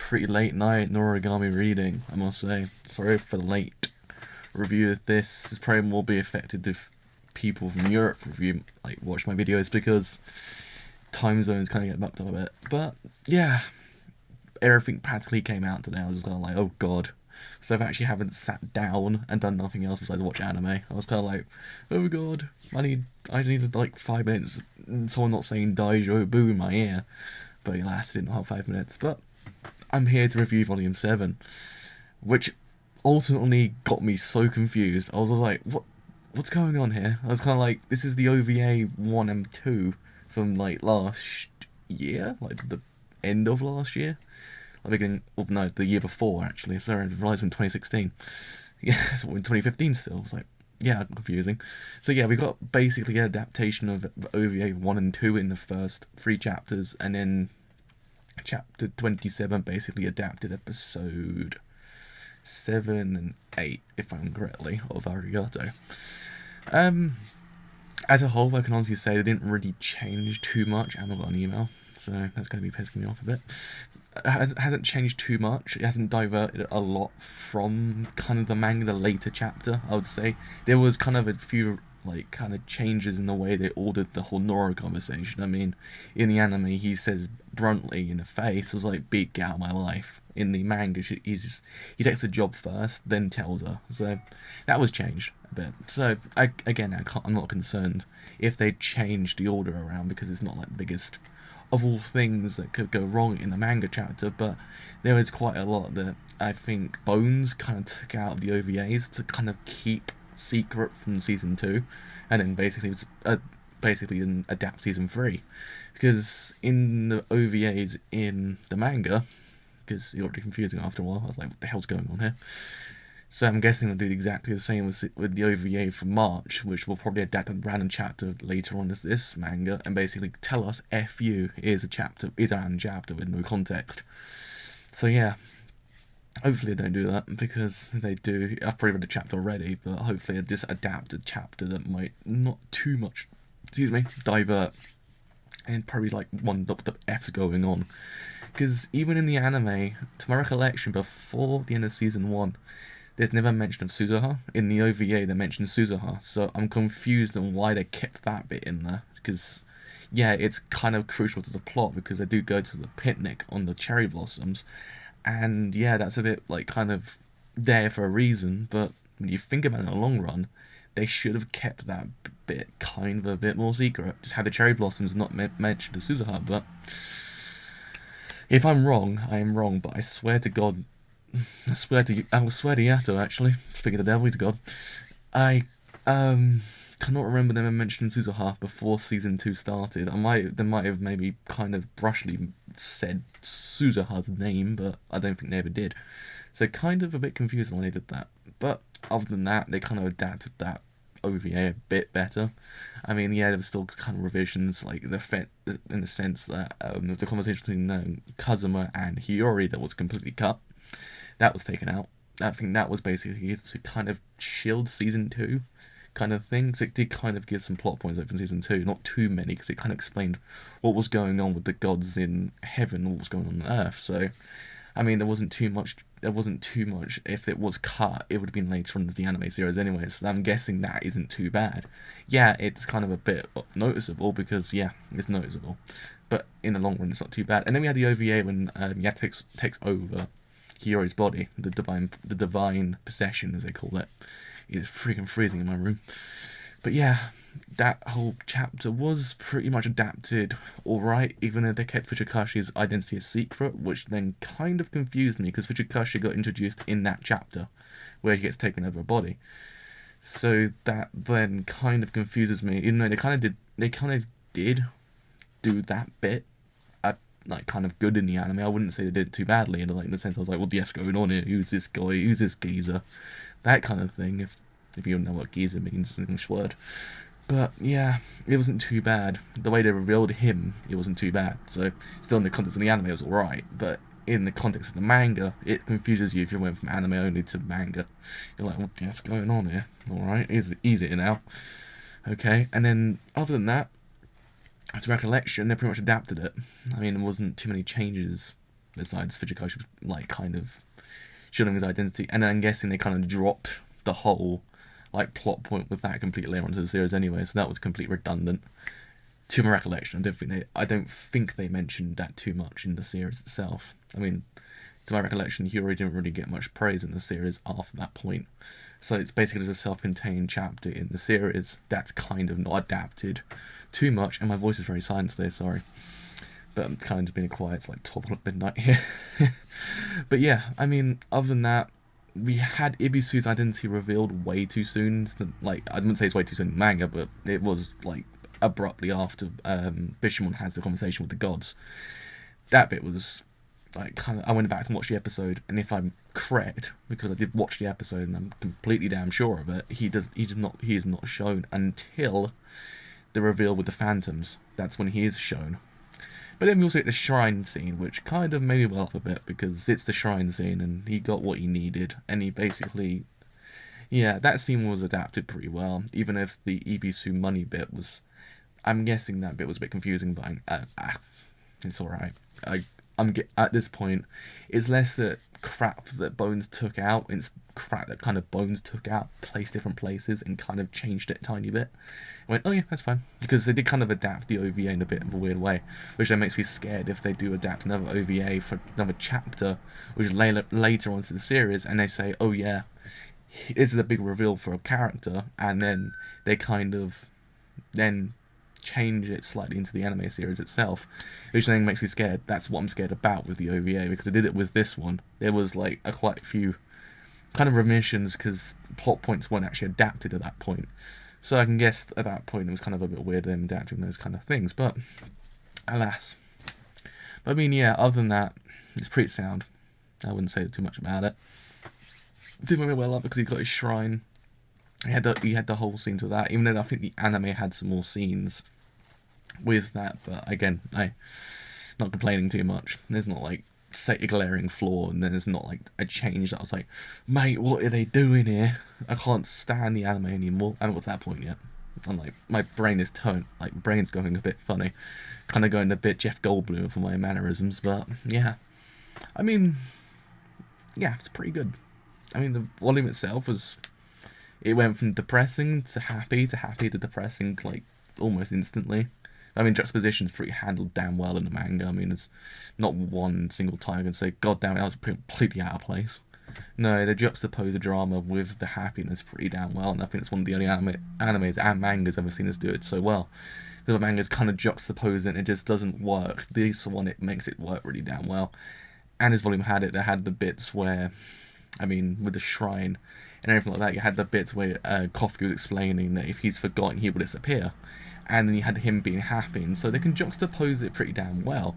pretty late night Noragami reading, I must say. Sorry for the late review of this. This probably will be affected if people from Europe watch my videos because time zones kind of get mucked up a bit. But yeah, everything practically came out today. I was kind of like, oh god. So I actually haven't sat down and done nothing else besides watch anime. I was kind of like, oh god, I just needed like 5 minutes and someone not saying Daijo Boo in my ear. But it lasted not 5 minutes. But I'm here to review Volume 7, which ultimately got me so confused. I was like, what's going on here? I was kind of like, this is the OVA 1 and 2 from like last year, like the end of last year. No, the year before actually. Sorry, I realised in 2016. Yeah, so in 2015 still. I was like, yeah, confusing. So yeah, we got basically an adaptation of OVA 1 and 2 in the first 3 chapters, and then chapter 27 basically adapted episode 7 and 8, if I'm correctly, of Arigato. As a whole, I can honestly say they didn't really change too much. I haven't got an email, so that's going to be pissing me off a bit. It hasn't changed too much. It hasn't diverted a lot from kind of the manga, the later chapter, I would say. There was kind of a few kind of changes in the way they ordered the whole Nora conversation. I mean, in the anime, he says bluntly in the face, "Was like, big get out of my life." In the manga, he takes the job first, then tells her. So that was changed a bit. So I'm not concerned if they changed the order around, because it's not like the biggest of all things that could go wrong in the manga chapter, but there was quite a lot that I think Bones kind of took out of the OVAs to kind of keep secret from season 2, and then basically adapt season 3, because in the OVAs in the manga, because it got really confusing after a while. I was like, what the hell's going on here? So I'm guessing they'll do exactly the same with the OVA for March, which will probably adapt a random chapter later on as this manga, and basically tell us "F is a random chapter with no context." So yeah, hopefully they don't do that, because if they do, I've probably read the chapter already, but hopefully they just adapt a chapter that might not too much, divert, and probably like one the F's going on. Because even in the anime, to my recollection, before the end of season 1, there's never mention of Suzuha. In the OVA, they mention Suzuha, so I'm confused on why they kept that bit in there. Because, yeah, it's kind of crucial to the plot, because they do go to the picnic on the cherry blossoms, and yeah, that's a bit kind of there for a reason. But when you think about it in the long run, they should have kept that bit kind of a bit more secret. Just had the cherry blossoms not mentioned to Suzuha. But if I'm wrong, I am wrong. But I swear to God. I swear to Yato, actually. Speaking of the devil, he's God. I cannot remember them mentioning Suzuha before season 2 started. They might have maybe kind of brushly said Suzuha's name, but I don't think they ever did. So kind of a bit confusing when they did that. But other than that, they kind of adapted that OVA a bit better. I mean, yeah, there was still kind of revisions, in the sense that there was a conversation between Kazuma and Hiyori that was completely cut. That was taken out. I think that was basically to kind of shield season 2 kind of thing. So it did kind of give some plot points over season 2, not too many, because it kind of explained what was going on with the gods in heaven, what was going on earth. So, I mean, there wasn't too much. If it was cut, it would have been later on in the anime series anyway. So I'm guessing that isn't too bad. Yeah, it's kind of a bit noticeable, because yeah, it's noticeable. But in the long run, it's not too bad. And then we had the OVA when Yato takes over Hiyori's body, the divine possession, as they call it. It's freaking freezing in my room. But yeah, that whole chapter was pretty much adapted alright, even though they kept Fuchikashi's identity a secret, which then kind of confused me, because Fuchikashi got introduced in that chapter, where he gets taken over a body. So that then kind of confuses me, even though they kind of did do that bit kind of good in the anime. I wouldn't say they did it too badly, in the sense I was like, what the F's going on here? Who's this guy? Who's this geezer? That kind of thing, if you don't know what geezer means, it's an English word. But yeah, it wasn't too bad. The way they revealed him, it wasn't too bad. So still in the context of the anime, it was alright. But in the context of the manga, it confuses you if you went from anime only to manga. You're like, what the F's going on here? Alright, easy now. Okay, and then other than that, as a recollection, they pretty much adapted it. I mean, there wasn't too many changes besides Fujikoshi like kind of showing his identity, and then I'm guessing they kind of dropped the whole like plot point with that completely later onto the series anyway, so that was completely redundant. To my recollection, I don't think they mentioned that too much in the series itself. I mean, to my recollection, Yuri didn't really get much praise in the series after that point. So it's basically just a self-contained chapter in the series that's kind of not adapted too much. And my voice is very silent today, sorry. But I'm kind of just being quiet, it's like 12 o'clock midnight here. But yeah, I mean, other than that, we had Ebisu's identity revealed way too soon. Like, I wouldn't say it's way too soon in the manga, but it was like abruptly after Bishamon has the conversation with the gods. That bit was like kind of, I went back and watched the episode, and if I'm correct, because I did watch the episode and I'm completely damn sure of it, he is not shown until the reveal with the phantoms. That's when he is shown. But then we also get the shrine scene, which kind of made me well up a bit, because it's the shrine scene and he got what he needed, and he basically, yeah, that scene was adapted pretty well, even if the Ebisu money bit was, I'm guessing that bit was a bit confusing, but it's alright. At this point, it's less that crap that Bones took out, it's crap that kind of Bones took out, placed different places, and kind of changed it a tiny bit. I went, oh yeah, that's fine. Because they did kind of adapt the OVA in a bit of a weird way, which then makes me scared if they do adapt another OVA for another chapter, which is later on to the series, and they say, oh yeah, this is a big reveal for a character, and then they kind of then change it slightly into the anime series itself, which then makes me scared. That's what I'm scared about with the OVA, because I did it with this one. There was like quite a few kind of remissions because plot points weren't actually adapted at that point. So I can guess at that point it was kind of a bit weird them adapting those kind of things, but alas. But I mean, yeah, other than that, it's pretty sound. I wouldn't say too much about it. Did make me well up because he got his shrine. He had the whole scene to that, even though I think the anime had some more scenes with that, but again, I'm not complaining too much. There's not like a glaring flaw, and then there's not like a change that I was like, mate, what are they doing here? I can't stand the anime anymore. I haven't got to that point yet. I'm like, my brain is brain's going a bit funny, kind of going a bit Jeff Goldblum for my mannerisms, but yeah, I mean, yeah, it's pretty good. I mean, the volume itself was, it went from depressing to happy to depressing, like, almost instantly. I mean, juxtaposition's pretty handled damn well in the manga. I mean, it's not one single time I can say, God damn it, that was completely out of place. No, they juxtapose the drama with the happiness pretty damn well, and I think it's one of the only animes and mangas I've ever seen us do it so well. Because the manga's kind of juxtaposed and it just doesn't work. This one, it makes it work really damn well. And this volume had it. They had the bits where, I mean, with the shrine and everything like that, you had the bits where Kofuku was explaining that if he's forgotten, he will disappear. And then you had him being happy, and so they can juxtapose it pretty damn well.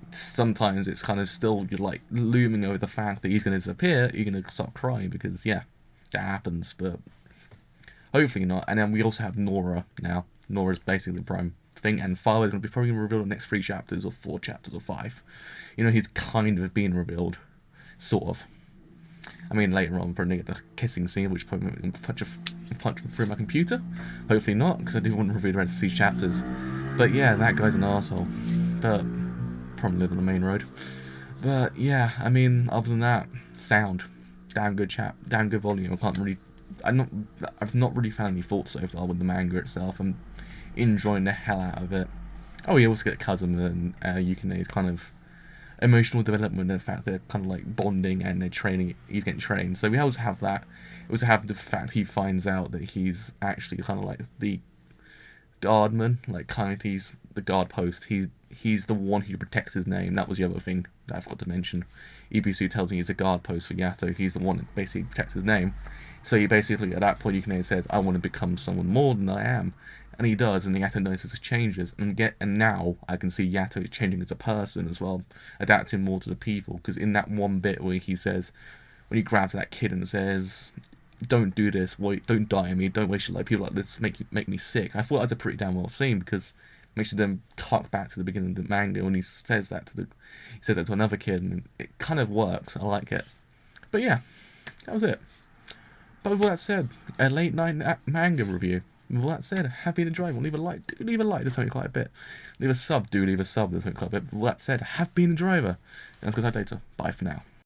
Sometimes it's kind of still, you're like looming over the fact that he's going to disappear, you're going to start crying because, yeah, that happens, but hopefully not. And then we also have Nora now. Nora's basically the prime thing, and Father's going to be probably going to reveal the next 3 chapters, or 4 chapters, or 5. You know, he's kind of being revealed, sort of. I mean, later on, probably get the kissing scene, which probably punch through my computer. Hopefully not, because I do want to review the rest of these chapters. But yeah, that guy's an arsehole. But probably live on the main road. But yeah, I mean, other than that, sound, damn good volume. I've not really found any faults so far with the manga itself. I'm enjoying the hell out of it. Oh, you also get Kazuma and Yukine's kind of emotional development, and the fact they're kind of like bonding and they're training, he's getting trained. So we also have that. We also have the fact he finds out that he's actually kind of like the guardman, like kind of he's the guard post. He's the one who protects his name. That was the other thing that I forgot to mention. Ebisu tells me he's a guard post for Yato. He's the one that basically protects his name. So he basically, at that point, Yukine says, I want to become someone more than I am. And he does, and Yato notices changes. And now I can see Yato changing as a person as well, adapting more to the people. Because in that one bit where he says, when he grabs that kid and says, don't do this, wait, don't die on me, don't waste your life, people like this make me sick. I thought that was a pretty damn well scene, because it makes you then hark back to the beginning of the manga when he says that to another kid, and it kind of works. I like it. But yeah, that was it. But with all that said, a late night manga review. With that said, have been the driver. Leave a like. Do leave a like. There's something quite a bit. Leave a sub. Do leave a sub. There's something quite a bit. With that said, have been the driver. And let's go to data. Bye for now.